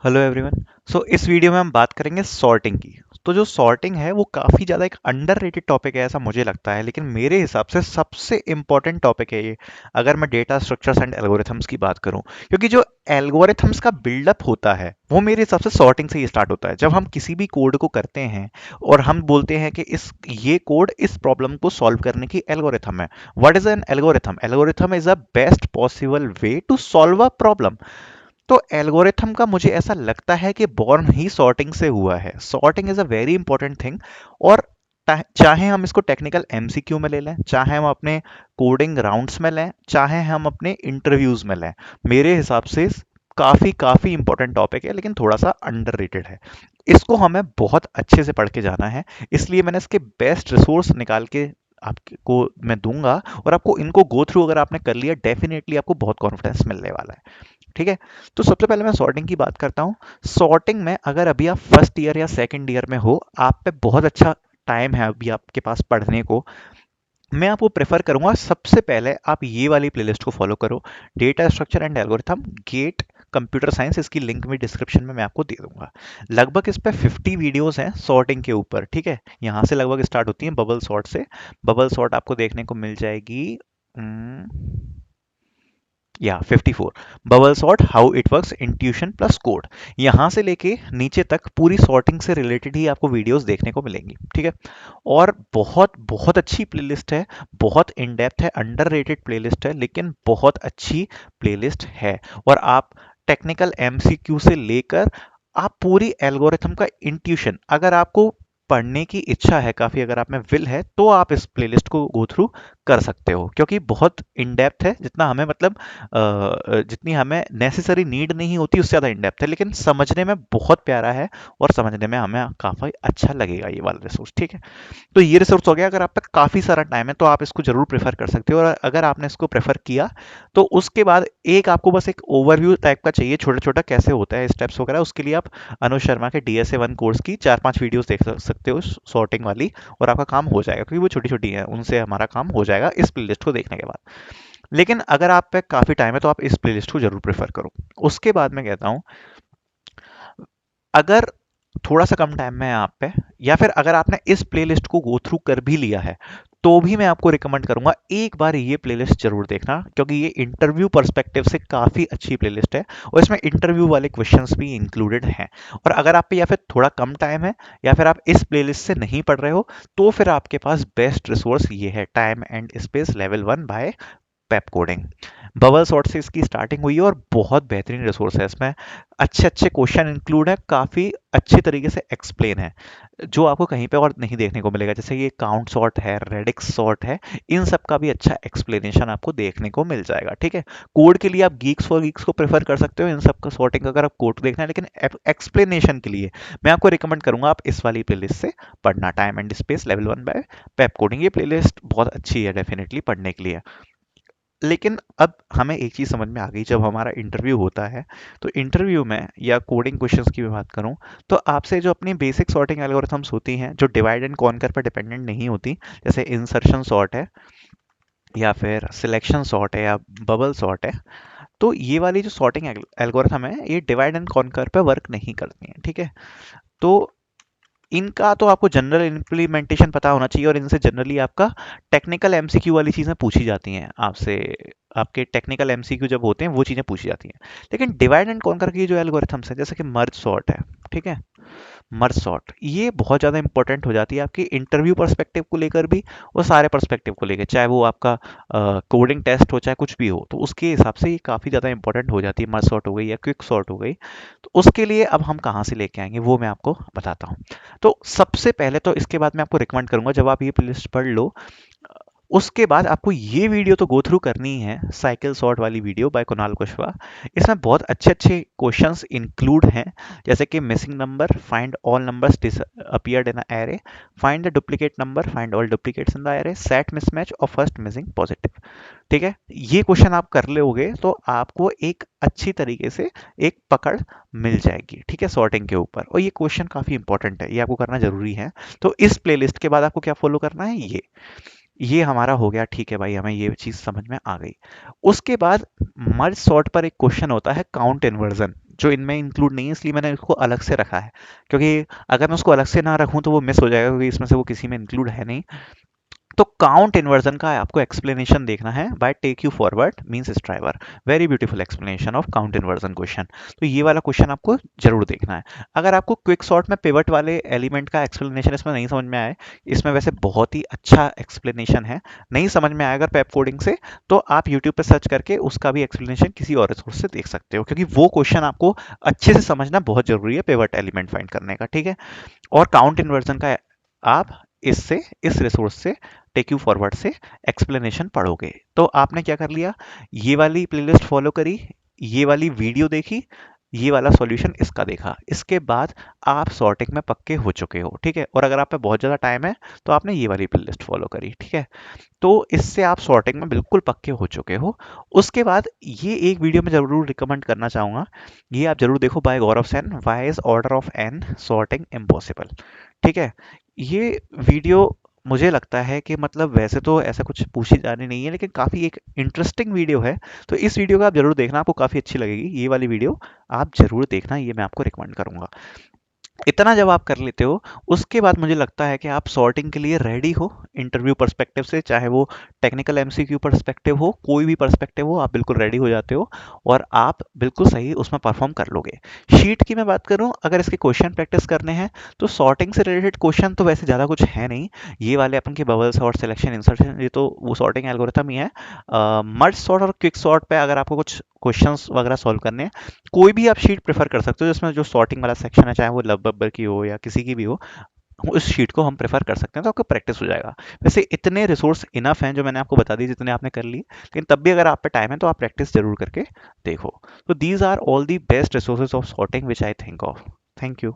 Hello everyone. इस video में हम बात करेंगे सॉर्टिंग की। तो जो सॉर्टिंग है वो काफ़ी ज़्यादा एक अंडररेटेड टॉपिक है ऐसा मुझे लगता है, लेकिन मेरे हिसाब से सबसे इम्पोर्टेंट टॉपिक है ये, अगर मैं डेटा स्ट्रक्चर्स एंड एल्गोरिथम्स की बात करूं। क्योंकि जो एल्गोरिथम्स का बिल्डअप होता है वो मेरे हिसाब से सॉर्टिंग से ही स्टार्ट होता है। जब हम किसी भी कोड को करते हैं और हम बोलते हैं कि इस ये कोड इस प्रॉब्लम को सॉल्व करने की एल्गोरिथम है। What is an algorithm? Algorithm is a best possible way to solve a problem. तो एल्गोरिथम का मुझे ऐसा लगता है कि बॉर्न ही सॉर्टिंग से हुआ है। Sorting is a very important thing. और चाहे हम इसको टेक्निकल एमसीक्यू में ले लें, चाहे हम अपने कोडिंग राउंड्स में लें, चाहे हम अपने इंटरव्यूज में लें, मेरे हिसाब से काफी काफी इंपॉर्टेंट टॉपिक है, लेकिन थोड़ा सा अंडररेटेड है। इसको हमें बहुत अच्छे से पढ़ के जाना है। इसलिए मैंने इसके बेस्ट रिसोर्स निकाल के आपको मैं दूंगा, और आपको इनको गो थ्रू अगर आपने कर लिया, डेफिनेटली आपको बहुत कॉन्फिडेंस मिलने वाला है। ठीक है। तो सबसे पहले मैं सॉर्टिंग की बात करता हूँ। सॉर्टिंग में अगर अभी आप फर्स्ट ईयर या सेकंड ईयर में हो, आप पे बहुत अच्छा टाइम है अभी आपके पास पढ़ने को। मैं आपको प्रेफर करूंगा सबसे पहले आप ये वाली प्लेलिस्ट को फॉलो करो, data structure and algorithm GATE computer science. इसकी लिंक भी डिस्क्रिप्शन में मैं आपको दे दूंगा। लगभग इस पे 50 वीडियोस हैं सॉर्टिंग के ऊपर। ठीक है, यहाँ से लगभग स्टार्ट होती है बबल सॉर्ट से। बबल सॉर्ट आपको देखने को मिल जाएगी या 54, bubble sort how it works, intuition plus code. यहां से लेके नीचे तक पूरी सॉर्टिंग से रिलेटेड ही आपको वीडियोस देखने को मिलेंगी। ठीक है। और बहुत बहुत अच्छी प्लेलिस्ट है, बहुत इन डेप्थ है, अंडररेटेड प्लेलिस्ट है, लेकिन बहुत अच्छी प्लेलिस्ट है। और आप टेक्निकल एमसीक्यू से लेकर आप पूरी एल्गोरिथम का इंट्यूशन, अगर आपको पढ़ने की इच्छा है काफी, अगर आप में विल है, तो आप इस प्लेलिस्ट को गो थ्रू कर सकते हो। क्योंकि बहुत इन डेप्थ है, जितना हमें मतलब जितनी हमें नेसेसरी नीड नहीं होती उससे ज़्यादा इन डेप्थ है, लेकिन समझने में बहुत प्यारा है। और समझने में हमें काफ़ी अच्छा लगेगा ये वाला रिसोर्स। ठीक है। तो ये रिसोर्स हो गया। अगर आप पे काफ़ी सारा टाइम है तो आप इसको जरूर प्रेफर कर सकते हो। और अगर आपने इसको प्रेफर किया तो उसके बाद एक आपको बस एक ओवरव्यू टाइप का चाहिए, छोटा छोटा कैसे होता है स्टेप्स वगैरह। उसके लिए आप अनुज शर्मा के DSA 1 कोर्स की 4-5 वीडियोस देख सकते हो सॉर्टिंग वाली, और आपका काम हो जाएगा, क्योंकि वो छोटी छोटी है, उनसे हमारा काम हो जाएगा इस प्लेलिस्ट को देखने के बाद। लेकिन अगर आप पे काफ़ी टाइम है तो आप इस प्लेलिस्ट को जरूर प्रेफर करो। उसके बाद मैं कहता हूँ, अगर थोड़ा सा कम टाइम में है आप पे, या फिर अगर आपने इस प्लेलिस्ट को गो थ्रू कर भी लिया है, तो भी मैं आपको रिकमेंड करूंगा एक बार ये प्लेलिस्ट जरूर देखना, क्योंकि ये इंटरव्यू पर्सपेक्टिव से काफ़ी अच्छी प्लेलिस्ट है। और इसमें इंटरव्यू वाले क्वेश्चंस भी इंक्लूडेड हैं। और अगर आप पे या फिर थोड़ा कम टाइम है, या फिर आप इस प्लेलिस्ट से नहीं पढ़ रहे हो, तो फिर आपके पास बेस्ट रिसोर्स ये है, time and space level 1 by Pepcoding. Bubble sort से इसकी स्टार्टिंग हुई है, और बहुत बेहतरीन रिसोर्स है। इसमें अच्छे अच्छे क्वेश्चन इंक्लूड है, काफ़ी अच्छी तरीके से एक्सप्लेन है, जो आपको कहीं पे और नहीं देखने को मिलेगा। जैसे ये काउंट सॉर्ट है, रेडिक्स सॉर्ट है, इन सब का भी अच्छा एक्सप्लेनेशन आपको देखने को मिल जाएगा। ठीक है। कोड के लिए आप गीक्स फॉर गीक्स को प्रेफर कर सकते हो, इन सब का सॉर्टिंग अगर आप कोड देखना है, लेकिन एक्सप्लेनेशन के लिए मैं आपको रिकमेंड करूंगा आप इस वाली प्लेलिस्ट से पढ़ना, time and space level 1 by Pepcoding. ये प्लेलिस्ट बहुत अच्छी है डेफिनेटली पढ़ने के लिए। लेकिन अब हमें एक चीज़ समझ में आ गई, जब हमारा इंटरव्यू होता है, तो इंटरव्यू में या कोडिंग क्वेश्चंस की मैं बात करूं, तो आपसे जो अपनी बेसिक सॉर्टिंग एल्गोरिथम्स होती हैं, जो डिवाइड एंड कॉन्कर पर डिपेंडेंट नहीं होती, जैसे इंसर्शन सॉर्ट है, या फिर सिलेक्शन सॉर्ट है, या बबल सॉर्ट है, तो ये वाली जो सॉर्टिंग एल्गोरिथम है, ये डिवाइड एंड कॉन्कर पे वर्क नहीं करती हैं। ठीक है। तो इनका तो आपको जनरल इम्प्लीमेंटेशन पता होना चाहिए, और इनसे जनरली आपका टेक्निकल एमसीक्यू वाली चीज़ें पूछी जाती हैं आपसे। आपके टेक्निकल एमसीक्यू जब होते हैं वो चीज़ें पूछी जाती हैं। लेकिन डिवाइड एंड कॉन्कर की जो एल्गोरिथम्स है, जैसे कि मर्ज सॉर्ट है, ठीक है, मर्ज सॉर्ट, ये बहुत ज़्यादा इंपॉर्टेंट हो जाती है आपकी इंटरव्यू पर्सपेक्टिव को लेकर भी, और सारे पर्सपेक्टिव को लेकर, चाहे वो आपका कोडिंग टेस्ट हो चाहे कुछ भी हो, तो उसके हिसाब से ये काफ़ी ज़्यादा इंपॉर्टेंट हो जाती है। मर्ज सॉर्ट हो गई या क्विक सॉर्ट हो गई। तो उसके लिए अब हम कहाँ से लेके आएंगे वो मैं आपको बताता हूँ। तो सबसे पहले तो इसके बाद मैं आपको रिकमेंड करूंगा, जब आप ये प्लेलिस्ट पढ़ लो, उसके बाद आपको ये वीडियो तो गो थ्रू करनी है, साइकिल सॉर्ट वाली वीडियो बाय कुणाल कुशवाहा। इसमें बहुत अच्छे अच्छे क्वेश्चंस इंक्लूड हैं, जैसे कि missing number, find all numbers appeared in array, find the duplicate number, find all duplicates in the array, set mismatch और फर्स्ट मिसिंग पॉजिटिव। ठीक है। ये क्वेश्चन आप कर लोगे तो आपको एक अच्छी तरीके से एक पकड़ मिल जाएगी। ठीक है, सॉर्टिंग के ऊपर। और ये क्वेश्चन काफी इंपॉर्टेंट है, ये आपको करना जरूरी है। तो इस प्लेलिस्ट के बाद आपको क्या फॉलो करना है, ये हमारा हो गया। ठीक है भाई, हमें ये चीज समझ में आ गई। उसके बाद मर्ज सॉर्ट पर एक क्वेश्चन होता है, काउंट इन्वर्जन। जो इनमें इंक्लूड नहीं है, इसलिए मैंने इसको अलग से रखा है, क्योंकि अगर मैं उसको अलग से ना रखूँ तो वो मिस हो जाएगा, क्योंकि इसमें से वो किसी में इंक्लूड है नहीं। तो काउंट इन्वर्जन का आपको एक्सप्लेनेशन देखना है by take you forward means Striver. Very beautiful explanation of count inversion question. तो ये वाला क्वेश्चन आपको जरूर देखना है। अगर आपको क्विक सॉर्ट में पिवट वाले एलिमेंट का एक्सप्लेनेशन इसमें नहीं समझ में आए, इसमें वैसे बहुत ही अच्छा एक्सप्लेनेशन है, नहीं समझ में आया अगर पेप कोडिंग से, तो आप यूट्यूब पे सर्च करके उसका भी एक्सप्लेनेशन किसी और रिसोर्स से देख सकते हो, क्योंकि वो क्वेश्चन आपको अच्छे से समझना बहुत जरूरी है पिवट एलिमेंट फाइंड करने का, ठीक है। और काउंट इन्वर्जन का आप इससे, इस रिसोर्स से, टेक यू फॉरवर्ड से एक्सप्लेनेशन पढ़ोगे। तो आपने क्या कर लिया, ये वाली प्लेलिस्ट फॉलो करी, ये वाली वीडियो देखी, ये वाला सॉल्यूशन इसका देखा, इसके बाद आप सॉर्टिंग में पक्के हो चुके हो, ठीक है। और अगर आप पे बहुत ज़्यादा टाइम है तो आपने ये वाली प्लेलिस्ट फॉलो करी, ठीक है। तो इससे आप सॉर्टिंग में बिल्कुल पक्के हो चुके हो। उसके बाद ये एक वीडियो में ज़रूर रिकमेंड करना चाहूँगा, ये आप ज़रूर देखो, by Gaurav Sen, why is order of n sorting impossible, ठीक है। ये वीडियो मुझे लगता है कि मतलब वैसे तो ऐसा कुछ पूछी जानी नहीं है, लेकिन काफ़ी एक इंटरेस्टिंग वीडियो है। तो इस वीडियो को आप ज़रूर देखना, आपको काफ़ी अच्छी लगेगी ये वाली वीडियो, आप ज़रूर देखना, ये मैं आपको रिकमेंड करूँगा। इतना जब आप कर लेते हो, उसके बाद मुझे लगता है कि आप सॉर्टिंग के लिए रेडी हो इंटरव्यू पर्सपेक्टिव से, चाहे वो टेक्निकल एमसीक्यू पर्सपेक्टिव हो, कोई भी पर्सपेक्टिव हो, आप बिल्कुल रेडी हो जाते हो और आप बिल्कुल सही उसमें परफॉर्म कर लोगे। शीट की मैं बात करूं, अगर इसके क्वेश्चन प्रैक्टिस करने हैं तो सॉर्टिंग से रिलेटेड क्वेश्चन तो वैसे ज़्यादा कुछ है नहीं। ये वाले अपन के बबल्स और सिलेक्शन इंसर्शन, ये तो वो सॉर्टिंग एल्गोरिथम ही है। मर्ज सॉर्ट और क्विक सॉर्ट पे अगर आपको कुछ क्वेश्चंस वगैरह सॉल्व करने हैं, कोई भी आप शीट प्रेफर कर सकते हो जिसमें जो सॉर्टिंग वाला सेक्शन है, चाहे वो लब बब्बर की हो या किसी की भी हो, उस शीट को हम प्रेफर कर सकते हैं, तो आपको प्रैक्टिस हो जाएगा। वैसे इतने रिसोर्स इनफ हैं जो मैंने आपको बता दी, जितने आपने कर लिए, लेकिन तब भी अगर आप पे टाइम है तो आप प्रैक्टिस जरूर करके देखो। तो these are all the best resources of sorting which I think of. Thank you.